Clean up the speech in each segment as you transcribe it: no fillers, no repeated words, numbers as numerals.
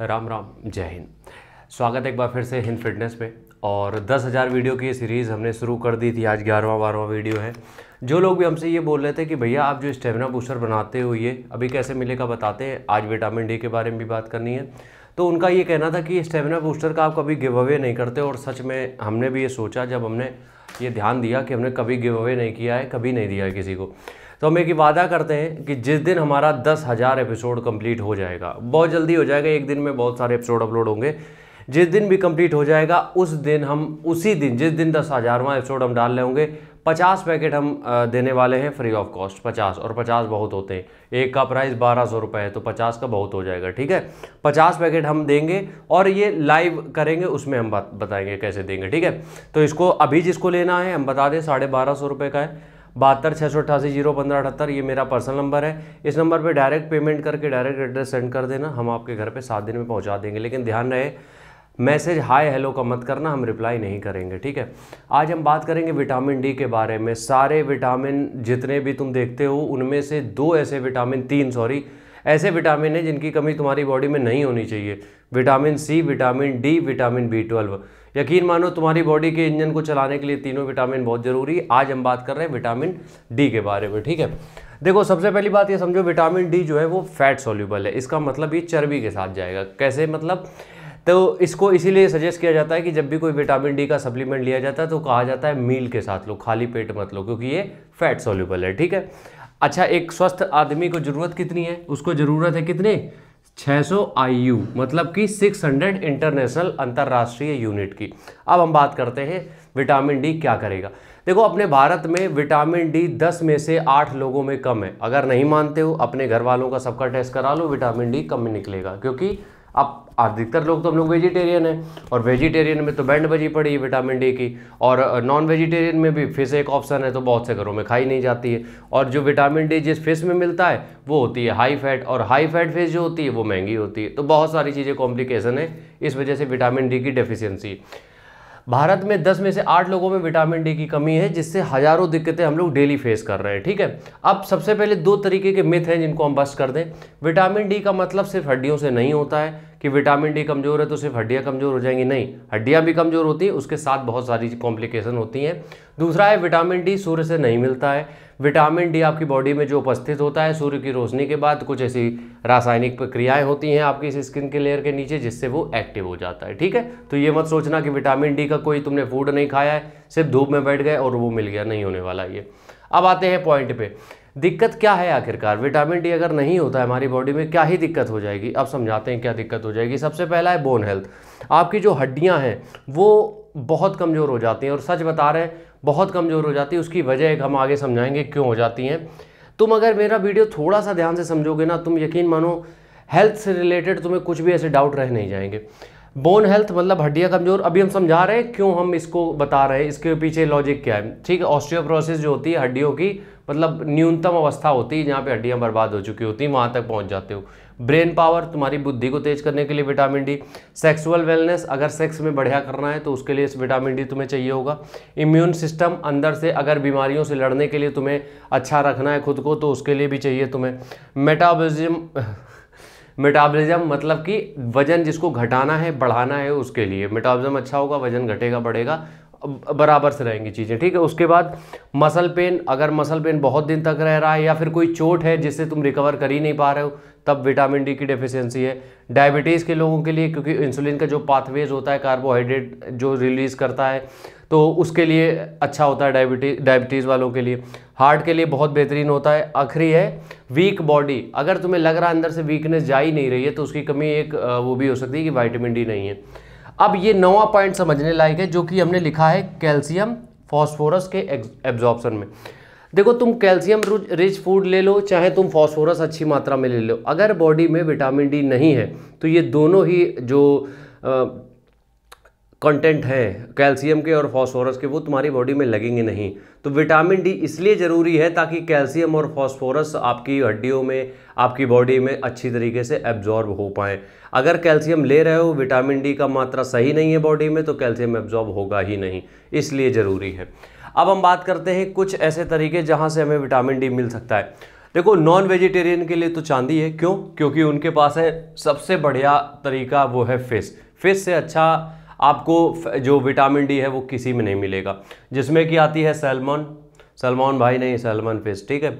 राम राम, जय हिंद। स्वागत है एक बार फिर से हिंद फिटनेस पे। और 10,000 वीडियो की ये सीरीज़ हमने शुरू कर दी थी। आज 11वां वीडियो है। जो लोग भी हमसे ये बोल रहे थे कि भैया आप जो स्टेमिना बूस्टर बनाते हो ये अभी कैसे मिलेगा बताते हैं। आज विटामिन डी के बारे में भी बात करनी है। तो उनका ये कहना था कि स्टेमिना बूस्टर का आप कभी गिव अवे नहीं करते, और सच में हमने भी ये सोचा जब हमने ये ध्यान दिया कि हमने कभी गिव अवे नहीं किया है, कभी नहीं दिया है किसी को। तो हम एक वादा करते हैं कि जिस दिन हमारा 10,000 एपिसोड कंप्लीट हो जाएगा, बहुत जल्दी हो जाएगा, एक दिन में बहुत सारे एपिसोड अपलोड होंगे, जिस दिन भी कंप्लीट हो जाएगा उस दिन हम उसी दिन जिस दिन 10,000वां एपिसोड हम डाल रहे होंगे 50 पैकेट हम देने वाले हैं फ्री ऑफ कॉस्ट। 50 और 50 बहुत होते हैं, एक का प्राइस 1200 रुपये है, तो 50 का बहुत हो जाएगा। ठीक है, 50 पैकेट हम देंगे और ये लाइव करेंगे, उसमें हम बताएंगे कैसे देंगे। ठीक है, तो इसको अभी जिसको लेना है हम बता दें 1250 रुपये का है। 7268801578 ये मेरा पर्सनल नंबर है। इस नंबर पे डायरेक्ट पेमेंट करके डायरेक्ट एड्रेस सेंड कर देना, हम आपके घर पे 7 दिन में पहुंचा देंगे। लेकिन ध्यान रहे मैसेज हाय हेलो का मत करना, हम रिप्लाई नहीं करेंगे। ठीक है, आज हम बात करेंगे विटामिन डी के बारे में। सारे विटामिन जितने भी तुम देखते हो उनमें से तीन ऐसे विटामिन है जिनकी कमी तुम्हारी बॉडी में नहीं होनी चाहिए। Vitamin C, vitamin D, vitamin B12। यकीन मानो तुम्हारी बॉडी के इंजन को चलाने के लिए तीनों विटामिन बहुत जरूरी है। आज हम बात कर रहे हैं विटामिन डी के बारे में। ठीक है, देखो सबसे पहली बात ये समझो, विटामिन डी जो है वो फैट सॉल्यूबल है। इसका मतलब ये चर्बी के साथ जाएगा। कैसे मतलब? तो इसको इसीलिए सजेस्ट किया जाता है कि जब भी कोई विटामिन डी का सप्लीमेंट लिया जाता है तो कहा जाता है मील के साथ लो, खाली पेट मत लो, क्योंकि ये फैट सॉल्यूबल है। ठीक है, अच्छा एक स्वस्थ आदमी को जरूरत कितनी है? उसको जरूरत है कितने? 600 IU, मतलब कि 600 इंटरनेशनल अंतर्राष्ट्रीय यूनिट की। अब हम बात करते हैं विटामिन डी क्या करेगा। देखो अपने भारत में विटामिन डी 10 में से 8 लोगों में कम है। अगर नहीं मानते हो अपने घर वालों का सबका टेस्ट करा लो, विटामिन डी कम निकलेगा। क्योंकि अब अधिकतर लोग तो हम लोग वेजिटेरियन हैं, और वेजिटेरियन में तो बैंड बजी पड़ी है विटामिन डी की, और नॉन वेजिटेरियन में भी फिश एक ऑप्शन है, तो बहुत से घरों में खाई नहीं जाती है। और जो विटामिन डी जिस फिश में मिलता है वो होती है हाई फैट, और हाई फैट फिश जो होती है वो महंगी होती है। तो बहुत सारी चीज़ें कॉम्प्लिकेशन है, इस वजह से विटामिन डी की डेफिशिएंसी। भारत में 10 में से 8 लोगों में विटामिन डी की कमी है, जिससे हजारों दिक्कतें हम लोग डेली फेस कर रहे हैं। ठीक है, अब सबसे पहले 2 तरीके के मिथ हैं जिनको हम बस्ट कर दें। विटामिन डी का मतलब सिर्फ हड्डियों से नहीं होता है कि विटामिन डी कमजोर है तो सिर्फ हड्डियां कमजोर हो जाएंगी। नहीं, हड्डियां भी कमजोर होती हैं, उसके साथ बहुत सारी कॉम्प्लिकेशन होती हैं। दूसरा है विटामिन डी सूर्य से नहीं मिलता है। विटामिन डी आपकी बॉडी में जो उपस्थित होता है सूर्य की रोशनी के बाद कुछ ऐसी रासायनिक प्रक्रियाएं होती हैं आपकी इस स्किन के लेयर के नीचे, जिससे वो एक्टिव हो जाता है। ठीक है, तो ये मत सोचना कि विटामिन डी का कोई तुमने फूड नहीं खाया है, सिर्फ धूप में बैठ गए और वो मिल गया, नहीं होने वाला ये। अब आते हैं पॉइंट पे, दिक्कत क्या है आखिरकार? विटामिन डी अगर नहीं होता है हमारी बॉडी में क्या ही दिक्कत हो जाएगी? अब समझाते हैं क्या दिक्कत हो जाएगी। सबसे पहला है बोन हेल्थ। आपकी जो हड्डियां हैं वो बहुत कमज़ोर हो जाती हैं, और सच बता रहे हैं बहुत कमज़ोर हो जाती है। उसकी वजह एक हम आगे समझाएंगे क्यों हो जाती हैं। तुम अगर मेरा वीडियो थोड़ा सा ध्यान से समझोगे ना, तुम यकीन मानो हेल्थ से रिलेटेड तुम्हें कुछ भी ऐसे डाउट रह नहीं जाएंगे। बोन हेल्थ मतलब हड्डियां कमजोर। अभी हम समझा रहे हैं क्यों हम इसको बता रहे हैं, इसके पीछे लॉजिक क्या है। ठीक है, ऑस्टियोपोरोसिस जो होती है हड्डियों की मतलब न्यूनतम अवस्था होती है जहाँ पे हड्डियां बर्बाद हो चुकी होती हैं, वहाँ तक पहुँच जाते हो। ब्रेन पावर, तुम्हारी बुद्धि को तेज करने के लिए विटामिन डी। सेक्सुअल वेलनेस, अगर सेक्स में बढ़िया करना है तो उसके लिए विटामिन डी तुम्हें चाहिए होगा। इम्यून सिस्टम, अंदर से अगर बीमारियों से लड़ने के लिए तुम्हें अच्छा रखना है खुद को तो उसके लिए भी चाहिए तुम्हें। मेटाबॉलिज्म मतलब कि वजन जिसको घटाना है बढ़ाना है उसके लिए मेटाबॉलिज्म अच्छा होगा, वजन घटेगा बढ़ेगा, बराबर से रहेंगी चीज़ें। ठीक है, उसके बाद मसल पेन, अगर मसल पेन बहुत दिन तक रह रहा है या फिर कोई चोट है जिससे तुम रिकवर कर ही नहीं पा रहे हो, तब विटामिन डी की डेफिशिएंसी है। डायबिटीज़ के लोगों के लिए, क्योंकि इंसुलिन का जो पाथवेज होता है कार्बोहाइड्रेट जो रिलीज़ करता है, तो उसके लिए अच्छा होता है डायबिटीज़ वालों के लिए। हार्ट के लिए बहुत बेहतरीन होता है। आखिरी है वीक बॉडी, अगर तुम्हें लग रहा है अंदर से वीकनेस जा ही नहीं रही है तो उसकी कमी एक वो भी हो सकती है कि विटामिन डी नहीं है। अब ये 9वां पॉइंट समझने लायक है जो कि हमने लिखा है कैल्शियम फॉस्फोरस के एब्जॉर्प्शन में। देखो तुम कैल्शियम रिच फूड ले लो, चाहे तुम फॉस्फोरस अच्छी मात्रा में ले लो, अगर बॉडी में विटामिन डी नहीं है तो ये दोनों ही जो कंटेंट है कैल्शियम के और फॉस्फोरस के वो तुम्हारी बॉडी में लगेंगे नहीं। तो विटामिन डी इसलिए ज़रूरी है ताकि कैल्शियम और फॉस्फोरस आपकी हड्डियों में, आपकी बॉडी में अच्छी तरीके से एब्जॉर्ब हो पाएँ। अगर कैल्शियम ले रहे हो, विटामिन डी का मात्रा सही नहीं है बॉडी में, तो कैल्शियम एब्जॉर्ब होगा ही नहीं, इसलिए ज़रूरी है। अब हम बात करते हैं कुछ ऐसे तरीके जहाँ से हमें विटामिन डी मिल सकता है। देखो नॉन वेजिटेरियन के लिए तो चांदी है, क्यों? क्योंकि उनके पास है सबसे बढ़िया तरीका, वो है फिश। फिश से अच्छा आपको जो विटामिन डी है वो किसी में नहीं मिलेगा, जिसमें कि आती है सैल्मन, सैल्मन भाई नहीं, सैल्मन फिश, ठीक है।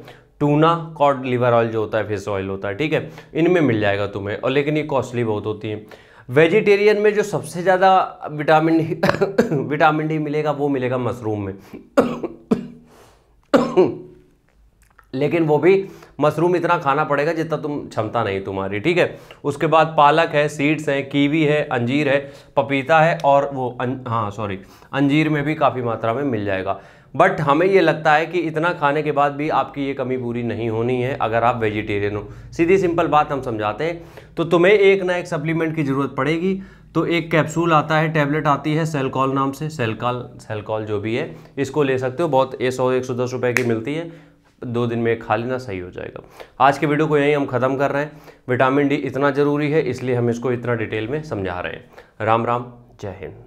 टूना, कॉड लिवर ऑयल जो होता है, फिश ऑयल होता है, ठीक है, इनमें मिल जाएगा तुम्हें, और लेकिन ये कॉस्टली बहुत होती है। वेजिटेरियन में जो सबसे ज़्यादा विटामिन डी मिलेगा वो मिलेगा मशरूम में। लेकिन वो भी मशरूम इतना खाना पड़ेगा जितना तुम क्षमता नहीं तुम्हारी, ठीक है। उसके बाद पालक है, सीड्स हैं, कीवी है, अंजीर है, पपीता है, और वो अंजीर में भी काफ़ी मात्रा में मिल जाएगा। बट हमें ये लगता है कि इतना खाने के बाद भी आपकी ये कमी पूरी नहीं होनी है अगर आप वेजिटेरियन हो। सीधी सिंपल बात हम समझाते हैं, तो तुम्हें एक ना एक सप्लीमेंट की ज़रूरत पड़ेगी। तो एक कैप्सूल आता है, टैबलेट आती है सेलकॉल नाम से, सेलकॉल जो भी है, इसको ले सकते हो, बहुत 100-110 रुपए की मिलती है, 2 दिन में खा लेना, सही हो जाएगा। आज के वीडियो को यहीं हम ख़त्म कर रहे हैं। विटामिन डी इतना ज़रूरी है, इसलिए हम इसको इतना डिटेल में समझा रहे हैं। राम राम, जय हिंद।